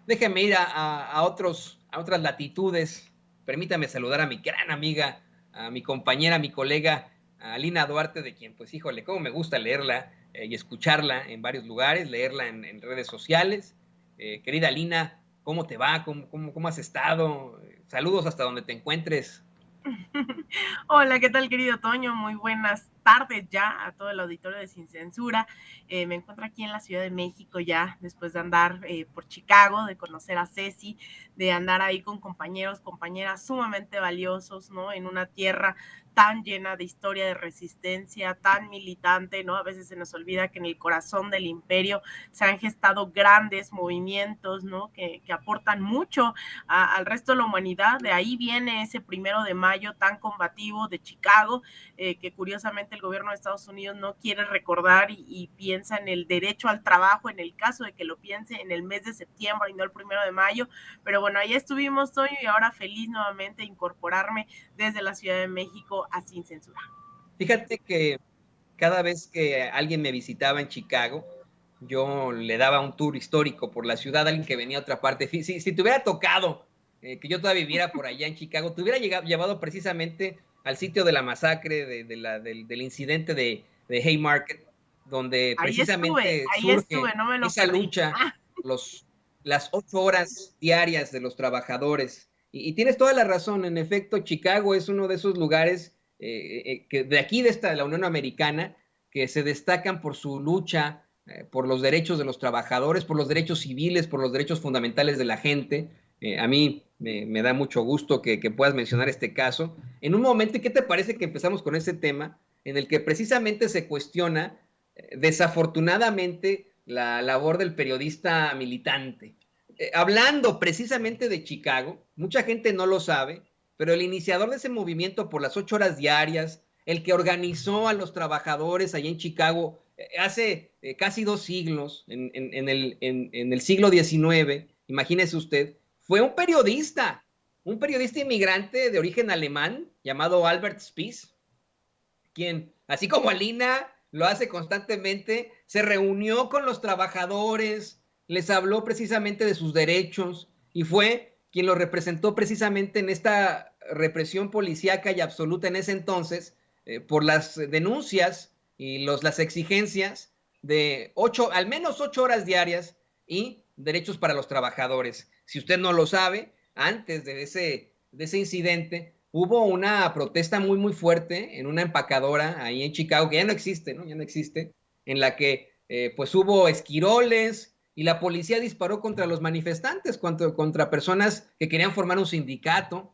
Déjeme ir a otras latitudes. Permítame saludar a mi gran amiga, a mi compañera, a mi colega, a Lina Duarte, de quien, pues, híjole, cómo me gusta leerla y escucharla en varios lugares, leerla en redes sociales. Querida Lina, ¿cómo te va? ¿Cómo has estado? Saludos hasta donde te encuentres. Hola, ¿qué tal, querido Toño? Muy buenas tardes ya a todo el auditorio de Sin Censura. Me encuentro aquí en la Ciudad de México ya, después de andar por Chicago, de conocer a Ceci, de andar ahí con compañeros, compañeras sumamente valiosos, ¿no? En una tierra tan llena de historia de resistencia, tan militante, ¿no? A veces se nos olvida que en el corazón del imperio se han gestado grandes movimientos, ¿no? Que aportan mucho al resto de la humanidad. De ahí viene ese 1 de mayo tan combativo de Chicago, que curiosamente el gobierno de Estados Unidos no quiere recordar y piensa en el derecho al trabajo, en el caso de que lo piense en el mes de septiembre y no el 1 de mayo. Pero bueno, ahí estuvimos, Toño, y ahora feliz nuevamente de incorporarme desde la Ciudad de México a Sin Censura. Fíjate que cada vez que alguien me visitaba en Chicago, yo le daba un tour histórico por la ciudad a alguien que venía a otra parte. Si te hubiera tocado que yo todavía viviera por allá en Chicago, te hubiera llevado precisamente al sitio de la masacre, del incidente de Haymarket, donde precisamente Ahí surge estuve, no me lo esa perdí. lucha, los, las 8 horas diarias de los trabajadores. Y tienes toda la razón, en efecto, Chicago es uno de esos lugares que de aquí, de la Unión Americana, que se destacan por su lucha por los derechos de los trabajadores, por los derechos civiles, por los derechos fundamentales de la gente. A mí me da mucho gusto que puedas mencionar este caso. En un momento, ¿qué te parece que empezamos con ese tema en el que precisamente se cuestiona desafortunadamente la labor del periodista militante? Hablando precisamente de Chicago, mucha gente no lo sabe, pero el iniciador de ese movimiento por las 8 horas diarias, el que organizó a los trabajadores allá en Chicago hace casi 2 siglos, en el siglo XIX, imagínese usted, fue un periodista inmigrante de origen alemán llamado Albert Spies, quien, así como Alina lo hace constantemente, se reunió con los trabajadores, les habló precisamente de sus derechos y fue quien lo representó precisamente en esta represión policíaca y absoluta en ese entonces por las denuncias y las exigencias de al menos 8 horas diarias y derechos para los trabajadores. Si usted no lo sabe, antes de ese incidente, hubo una protesta muy, muy fuerte en una empacadora ahí en Chicago, que ya no existe, ¿no? Ya no existe, en la que pues hubo esquiroles y la policía disparó contra los manifestantes, contra personas que querían formar un sindicato,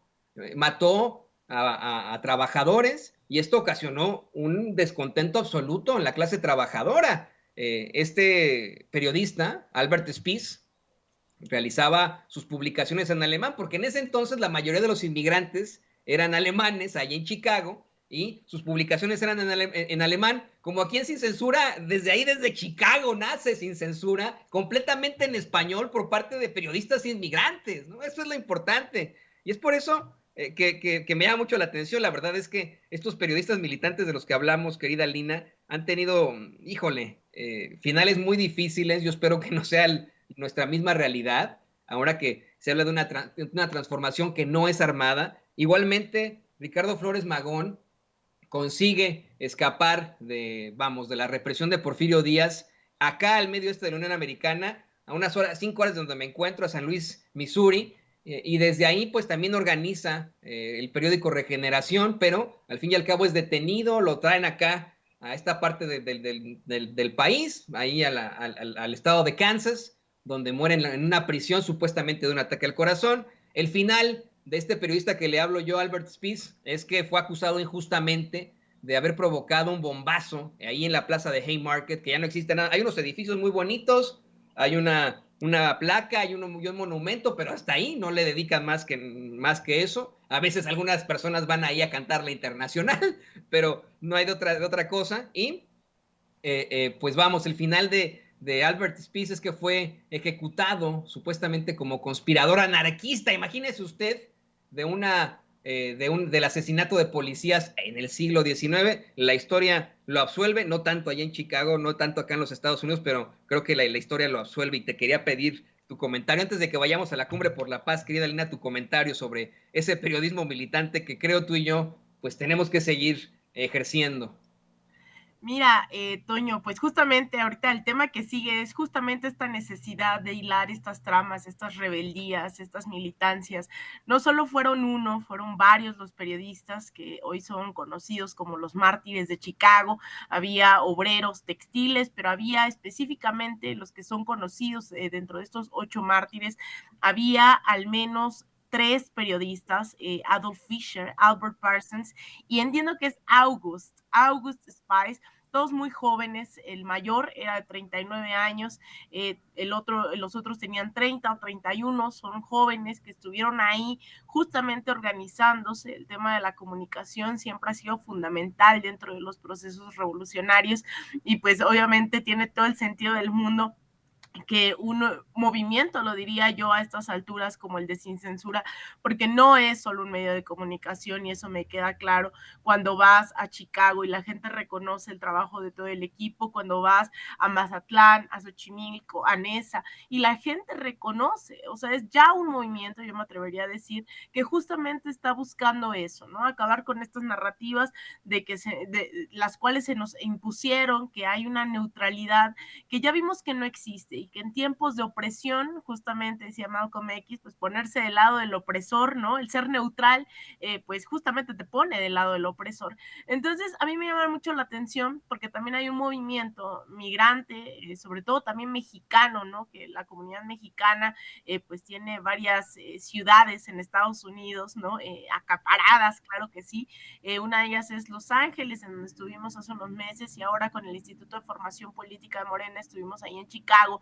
mató a trabajadores y esto ocasionó un descontento absoluto en la clase trabajadora. Este periodista, Albert Spies, realizaba sus publicaciones en alemán, porque en ese entonces la mayoría de los inmigrantes eran alemanes allá en Chicago y sus publicaciones eran en alemán, como aquí en Sin Censura, desde Chicago nace Sin Censura, completamente en español por parte de periodistas inmigrantes, ¿no? Eso es lo importante. Y es por eso que me llama mucho la atención. La verdad es que estos periodistas militantes de los que hablamos, querida Lina, han tenido, híjole, finales muy difíciles. Yo espero que no sea nuestra misma realidad, ahora que se habla de una transformación que no es armada. Igualmente, Ricardo Flores Magón consigue escapar de la represión de Porfirio Díaz acá al medio este de la Unión Americana, a unas 5 horas de donde me encuentro, a San Luis, Missouri, y desde ahí pues también organiza el periódico Regeneración, pero al fin y al cabo es detenido, lo traen acá a esta parte del país, ahí al estado de Kansas, donde muere en una prisión supuestamente de un ataque al corazón. El final de este periodista que le hablo yo, Albert Spies, es que fue acusado injustamente de haber provocado un bombazo ahí en la plaza de Haymarket, que ya no existe nada. Hay unos edificios muy bonitos, hay una placa, hay un monumento, pero hasta ahí no le dedican más que eso. A veces algunas personas van ahí a cantar la internacional, pero no hay de otra cosa. Y pues vamos, el final de Albert Spies es que fue ejecutado supuestamente como conspirador anarquista. Imagínese usted del asesinato de policías en el siglo XIX. La historia lo absuelve, no tanto allá en Chicago, no tanto acá en los Estados Unidos, pero creo que la historia lo absuelve y te quería pedir tu comentario, antes de que vayamos a la Cumbre por la Paz, querida Lina, tu comentario sobre ese periodismo militante que creo tú y yo, pues tenemos que seguir ejerciendo. Mira, Toño, pues justamente ahorita el tema que sigue es justamente esta necesidad de hilar estas tramas, estas rebeldías, estas militancias. No solo fueron uno, fueron varios los periodistas que hoy son conocidos como los mártires de Chicago. Había obreros textiles, pero había específicamente los que son conocidos dentro de estos 8 mártires, había al menos 3 periodistas, Adolf Fischer, Albert Parsons, y entiendo que es August Spice, todos muy jóvenes, el mayor era de 39 años, los otros tenían 30 o 31, son jóvenes que estuvieron ahí justamente organizándose. El tema de la comunicación siempre ha sido fundamental dentro de los procesos revolucionarios y pues obviamente tiene todo el sentido del mundo que un movimiento, lo diría yo a estas alturas, como el de Sin Censura, porque no es solo un medio de comunicación y eso me queda claro cuando vas a Chicago y la gente reconoce el trabajo de todo el equipo, cuando vas a Mazatlán, a Xochimilco, a Nesa y la gente reconoce, o sea, es ya un movimiento, yo me atrevería a decir, que justamente está buscando eso, ¿no? Acabar con estas narrativas de que de las cuales se nos impusieron, que hay una neutralidad que ya vimos que no existe y que en tiempos de opresión, justamente decía Malcolm X, pues ponerse del lado del opresor, ¿no? El ser neutral, pues justamente te pone del lado del opresor. Entonces, a mí me llama mucho la atención porque también hay un movimiento migrante, sobre todo también mexicano, ¿no? Que la comunidad mexicana, pues tiene varias ciudades en Estados Unidos, ¿no? Acaparadas, claro que sí. Una de ellas es Los Ángeles, en donde estuvimos hace unos meses, y ahora con el Instituto de Formación Política de Morena estuvimos ahí en Chicago.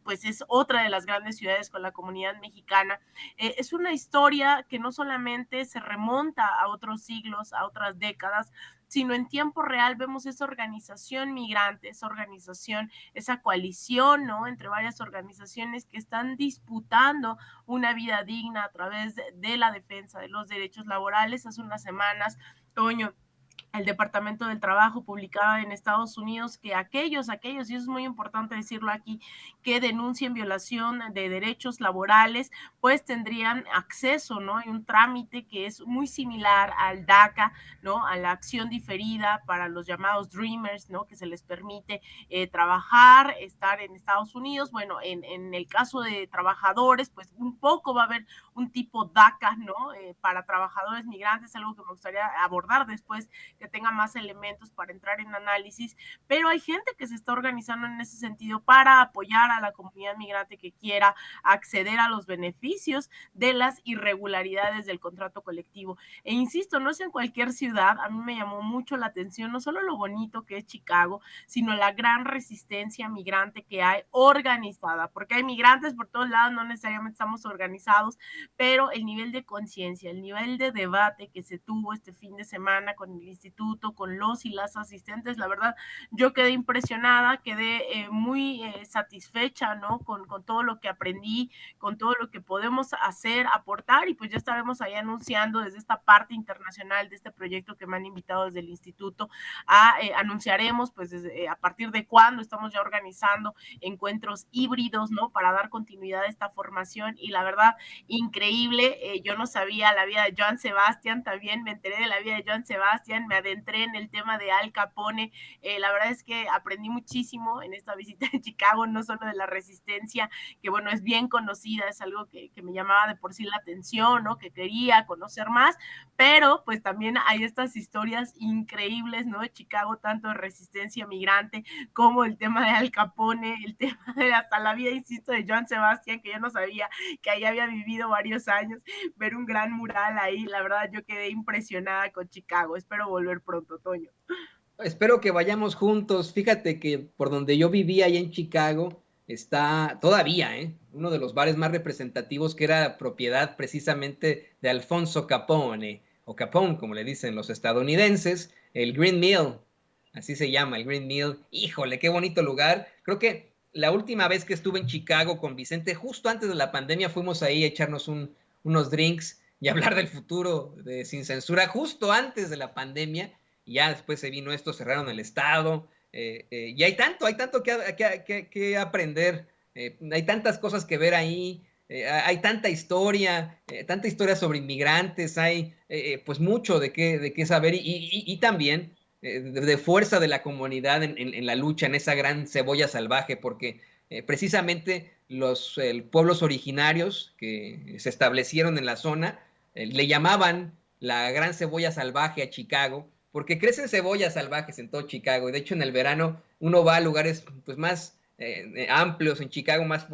Pues es otra de las grandes ciudades con la comunidad mexicana. Es una historia que no solamente se remonta a otros siglos, a otras décadas, sino en tiempo real vemos esa organización migrante, esa organización, esa coalición, ¿no? Entre varias organizaciones que están disputando una vida digna a través de la defensa de los derechos laborales. Hace unas semanas, Toño, el Departamento del Trabajo publicaba en Estados Unidos que aquellos, y eso es muy importante decirlo aquí, que denuncien violación de derechos laborales, pues tendrían acceso, ¿no? Hay un trámite que es muy similar al DACA, ¿no? A la acción diferida para los llamados Dreamers, ¿no? Que se les permite trabajar, estar en Estados Unidos. Bueno, en el caso de trabajadores, pues un poco va a haber un tipo DACA, ¿no? Para trabajadores migrantes, algo que me gustaría abordar después, que tenga más elementos para entrar en análisis, pero hay gente que se está organizando en ese sentido para apoyar a la comunidad migrante que quiera acceder a los beneficios de las irregularidades del contrato colectivo. E insisto, no es en cualquier ciudad, a mí me llamó mucho la atención, no solo lo bonito que es Chicago, sino la gran resistencia migrante que hay organizada, porque hay migrantes por todos lados, no necesariamente estamos organizados, pero el nivel de conciencia, el nivel de debate que se tuvo este fin de semana con el instituto, con los y las asistentes, la verdad, yo quedé impresionada, quedé muy satisfecha, ¿no? Con todo lo que aprendí, con todo lo que podemos hacer, aportar, y pues ya estaremos ahí anunciando desde esta parte internacional de este proyecto que me han invitado desde el instituto, anunciaremos pues desde, a partir de cuándo estamos ya organizando encuentros híbridos, ¿no? Para dar continuidad a esta formación, y la verdad, increíble, yo no sabía la vida de Joan Sebastián, también me enteré de la vida de Joan Sebastián, me adentré en el tema de Al Capone, la verdad es que aprendí muchísimo en esta visita en Chicago, no solo de la resistencia, que bueno, es bien conocida, es algo que me llamaba de por sí la atención, ¿no? Que quería conocer más, pero pues también hay estas historias increíbles, ¿no? De Chicago, tanto de resistencia migrante como el tema de Al Capone, el tema de hasta la vida, insisto, de Joan Sebastián, que yo no sabía que ahí había vivido varios años, ver un gran mural ahí, la verdad yo quedé impresionada con Chicago, espero volver pronto, Toño. Espero que vayamos juntos. Fíjate que por donde yo vivía ahí en Chicago está todavía, uno de los bares más representativos que era propiedad precisamente de Alfonso Capone, o Capone, como le dicen los estadounidenses, el Green Mill, así se llama, el Green Mill. Híjole, qué bonito lugar. Creo que la última vez que estuve en Chicago con Vicente, justo antes de la pandemia, fuimos ahí a echarnos unos drinks y hablar del futuro de Sin Censura, justo antes de la pandemia. Y ya después se vino esto, cerraron el estado, y hay tanto que aprender Hay tantas cosas que ver ahí, hay tanta historia sobre inmigrantes, hay pues mucho de qué saber y también de fuerza de la comunidad en la lucha, en esa gran cebolla salvaje, porque precisamente los pueblos originarios que se establecieron en la zona le llamaban la gran cebolla salvaje a Chicago, porque crecen cebollas salvajes en todo Chicago, y de hecho en el verano uno va a lugares pues más amplios en Chicago, más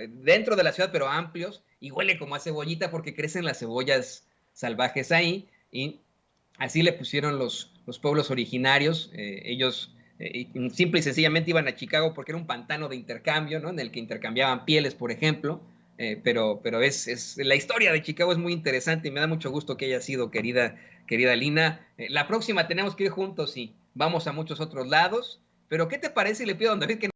dentro de la ciudad, pero amplios, y huele como a cebollita porque crecen las cebollas salvajes ahí, y así le pusieron los pueblos originarios. Ellos simple y sencillamente iban a Chicago porque era un pantano de intercambio, ¿no? En el que intercambiaban pieles, por ejemplo. Pero la historia de Chicago es muy interesante y me da mucho gusto que haya sido, querida Lina. La próxima tenemos que ir juntos y vamos a muchos otros lados. Pero ¿qué te parece? Y le pido a don David que